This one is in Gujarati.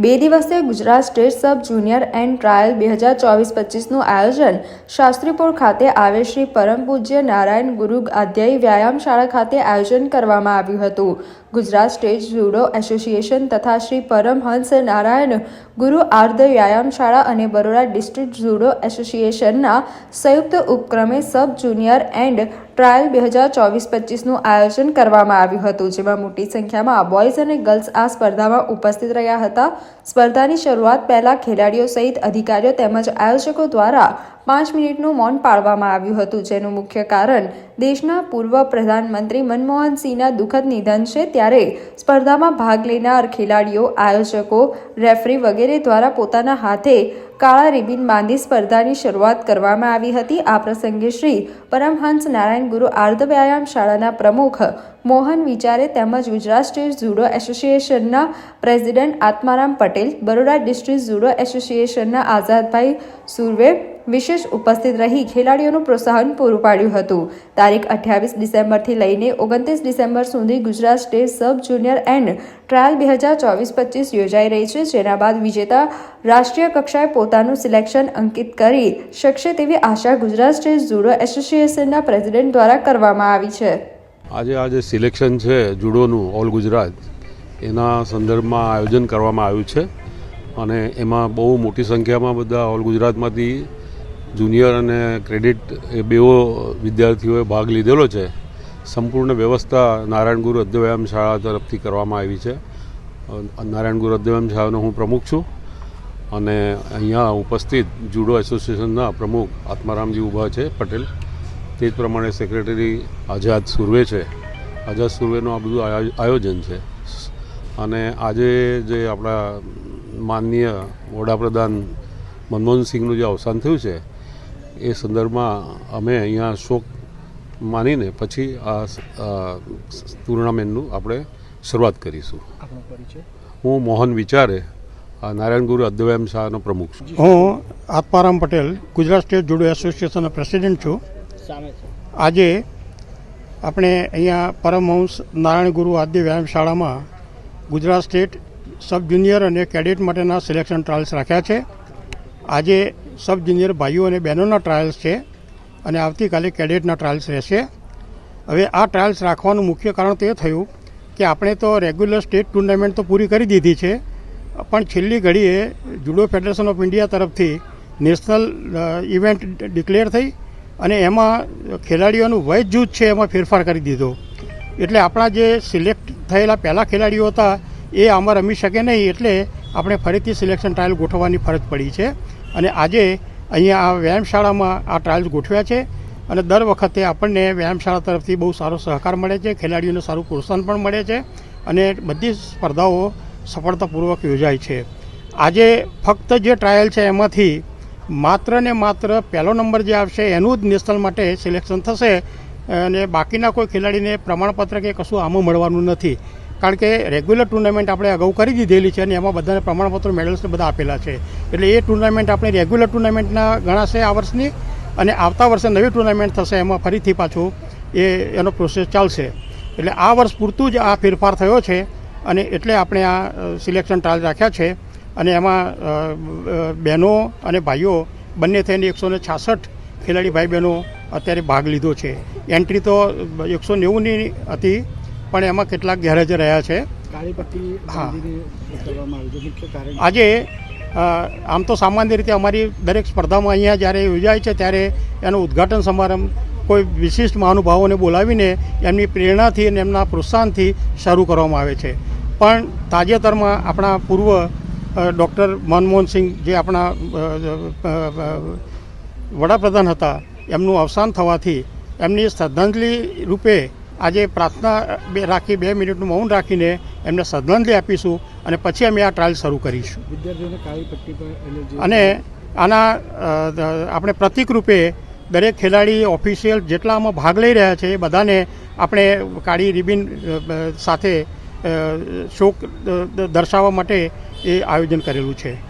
બે દિવસીય Gujarat state sub junior and trial 2024-25નું આયોજન શાસ્ત્રીપુર ખાતે આવેલ શ્રી પરમ પૂજ્ય નારાયણ ગુરુ આધ્યાયી વ્યાયામ શાળા ખાતે આયોજન કરવામાં આવ્યું હતું। ગુજરાત સ્ટેટ જુડો એસોસિએશન તથા શ્રી પરમહંસ નારાયણ ગુરુ આર્ધ વ્યાયામ શાળા અને બરોડા ડિસ્ટ્રિક્ટ જુડો એસોસિએશનના સંયુક્ત ઉપક્રમે સબ જુનિયર એન્ડ ટ્રાયલ 2024-25નું આયોજન કરવામાં આવ્યું હતું, જેમાં મોટી સંખ્યામાં બોયઝ અને ગર્લ્સ આ સ્પર્ધામાં ઉપસ્થિત રહ્યા હતા। સ્પર્ધાની શરૂઆત પહેલા ખેલાડીઓ સહિત અધિકારીઓ તેમજ આયોજકો દ્વારા 5 મિનિટનું મૌન પાળવામાં આવ્યું હતું, જેનું મુખ્ય કારણ દેશના પૂર્વ પ્રધાનમંત્રી મનમોહન સિંહના દુઃખદ નિધન છે। ત્યારે સ્પર્ધામાં ભાગ લેનાર ખેલાડીઓ, આયોજકો, રેફરી વગેરે દ્વારા પોતાના હાથે કાળા રિબિન બાંધી સ્પર્ધાની શરૂઆત કરવામાં આવી હતી। આ પ્રસંગે શ્રી પરમહંસ નારાયણ ગુરુ આર્ધ વ્યાયામ શાળાના પ્રમુખ મોહન વિચારે તેમજ ગુજરાત સ્ટેટ જુડો એસોસિએશનના president Atmaram Patel, Baroda district judo એસોસિએશનના આઝાદભાઈ સુર્વે વિશેષ ઉપસ્થિત રહી ખેલાડીઓનું પ્રોત્સાહન પૂરું પાડ્યું હતું। તારીખ 28 ડિસેમ્બરથી લઈને 29 ડિસેમ્બર સુધી Gujarat state sub junior and trial 2024-25 યોજાઈ રહી છે, જેના બાદ વિજેતા રાષ્ટ્રીય કક્ષાએ પોતાનું સિલેક્શન અંકિત કરી શકશે તેવી આશા ગુજરાત સ્ટેટ જુડો એસોસિએશનના પ્રેસિડેન્ટ દ્વારા કરવામાં આવી છે। આજે સિલેક્શન છે જુડોનું ઓલ ગુજરાત, એના સંદર્ભમાં આયોજન કરવામાં આવ્યું છે અને એમાં બહુ મોટી સંખ્યામાં બધા ઓલ ગુજરાતમાંથી જુનિયર અને ક્રેડિટ એ બેઓ વિદ્યાર્થીઓએ ભાગ લીધેલો છે। સંપૂર્ણ વ્યવસ્થા નારાયણ ગુરુ આર્ધ વ્યાયામ શાળા તરફથી કરવામાં આવી છે। નારાયણ ગુરુ આર્ધ વ્યાયામ શાળાનો હું પ્રમુખ છું અને અહીંયા ઉપસ્થિત જુડો એસોસિએશનના પ્રમુખ આત્મારામજી ઊભા છે પટેલ, તે જ પ્રમાણે સેક્રેટરી આઝાદ સુર્વે છે। આઝાદ સુર્વેનું આ બધું આયોજન છે અને આજે જે આપણા માનનીય વડાપ્રધાન મનમોહન સિંહનું જે અવસાન થયું છે એ સંદર્ભમાં અમે અહીંયા શોક માનીને પછી આ ટુર્નામેન્ટનું આપણે શરૂઆત કરીશું। હું મોહન વિચારે નારાયણ ગુરુ આર્ધ વ્યાયામ શાળાનો પ્રમુખ છું। હું આત્મારામ પટેલ, ગુજરાત સ્ટેટ જુડો એસોસિએશનનો પ્રેસિડેન્ટ છું। આજે આપણે અહીંયા પરમહંસ નારાયણ ગુરુ આર્ધ વ્યાયામ શાળામાં ગુજરાત સ્ટેટ સબ જુનિયર અને કેડેટ માટેના સિલેક્શન ટ્રાયલ્સ રાખ્યા છે। આજે સબ જુનિયર ભાઈઓ અને બહેનોના ટ્રાયલ્સ છે અને આવતીકાલે કેડેટના ટ્રાયલ્સ રહેશે। હવે આ ટ્રાયલ્સ રાખવાનું મુખ્ય કારણ તો એ થયું કે આપણે તો રેગ્યુલર સ્ટેટ ટુર્નામેન્ટ તો પૂરી કરી દીધી છે, પણ છેલ્લી ઘડીએ જુડો ફેડરેશન ઓફ ઇન્ડિયા તરફથી નેશનલ ઇવેન્ટ ડિક્લેર થઈ અને એમાં ખેલાડીઓનું વય જૂથ છે એમાં ફેરફાર કરી દીધો, એટલે આપણા જે સિલેક્ટ થયેલા પહેલાં ખેલાડીઓ હતા એ આમાં રમી શકે નહીં, એટલે આપણે ફરીથી સિલેક્શન ટ્રાયલ ગોઠવવાની ફરજ પડી છે અને આજે અહીંયા આ વ્યાયામશાળામાં આ ટ્રાયલ્સ ગોઠવ્યા છે અને દર વખતે આપણને વ્યાયામશાળા તરફથી બહુ સારો સહકાર મળે છે, ખેલાડીઓને સારું પ્રોત્સાહન પણ મળે છે અને બધી સ્પર્ધાઓ સફળતાપૂર્વક યોજાય છે। આજે ફક્ત જે ટ્રાયલ છે એમાંથી માત્ર ને માત્ર પહેલો નંબર જે આવશે એનું જ નેશનલ માટે સિલેક્શન થશે અને બાકીના કોઈ ખેલાડીને પ્રમાણપત્ર કે કશું આમાં મળવાનું નથી, કારણ કે રેગ્યુલર ટુર્નામેન્ટ આપણે અગાઉ કરી દીધેલી છે અને એમાં બધાને પ્રમાણપત્રો, મેડલ્સ બધા આપેલા છે, એટલે એ ટુર્નામેન્ટ આપણે રેગ્યુલર ટુર્નામેન્ટના ગણાશે આ વર્ષની અને આવતા વર્ષે નવી ટુર્નામેન્ટ થશે, એમાં ફરીથી પાછું એનો પ્રોસેસ ચાલશે। એટલે આ વર્ષ પૂરતું જ આ ફેરફાર થયો છે અને એટલે આપણે આ સિલેક્શન ટ્રાયલ રાખ્યા છે અને એમાં બહેનો અને ભાઈઓ બંને થઈને 166 ખેલાડી ભાઈ બહેનો અત્યારે ભાગ લીધો છે। એન્ટ્રી તો 190ની હતી પણ એમાં કેટલાક ગેરહાજર રહ્યા છે। હા, આજે આમ તો સામાન્ય રીતે અમારી દરેક સ્પર્ધામાં અહીંયા જ્યારે યોજાય છે ત્યારે એનો ઉદ્ઘાટન સમારંભ કોઈ વિશિષ્ટ મહાનુભાવોને બોલાવીને એમની પ્રેરણાથી અને એમના પ્રોત્સાહનથી શરૂ કરવામાં આવે છે, પણ તાજેતરમાં આપણા પૂર્વ ડૉક્ટર મનમોહન સિંહ જે આપણા વડાપ્રધાન હતા એમનું અવસાન થવાથી એમની શ્રદ્ધાંજલિ રૂપે આજે પ્રાર્થના રાખી 2 મિનિટનું મૌન રાખીને એમને શ્રદ્ધાંજલિ આપીશું અને પછી અમે આ ટ્રાયલ શરૂ કરીશું। અને આના આપણે પ્રતિક રૂપે દરેક ખેલાડી, ઓફિશિયલ જેટલા આમાં ભાગ લઈ રહ્યા છે એ બધાને આપણે કાળી રિબિન સાથે શોક દર્શાવવા માટે એ આયોજન કરેલું છે।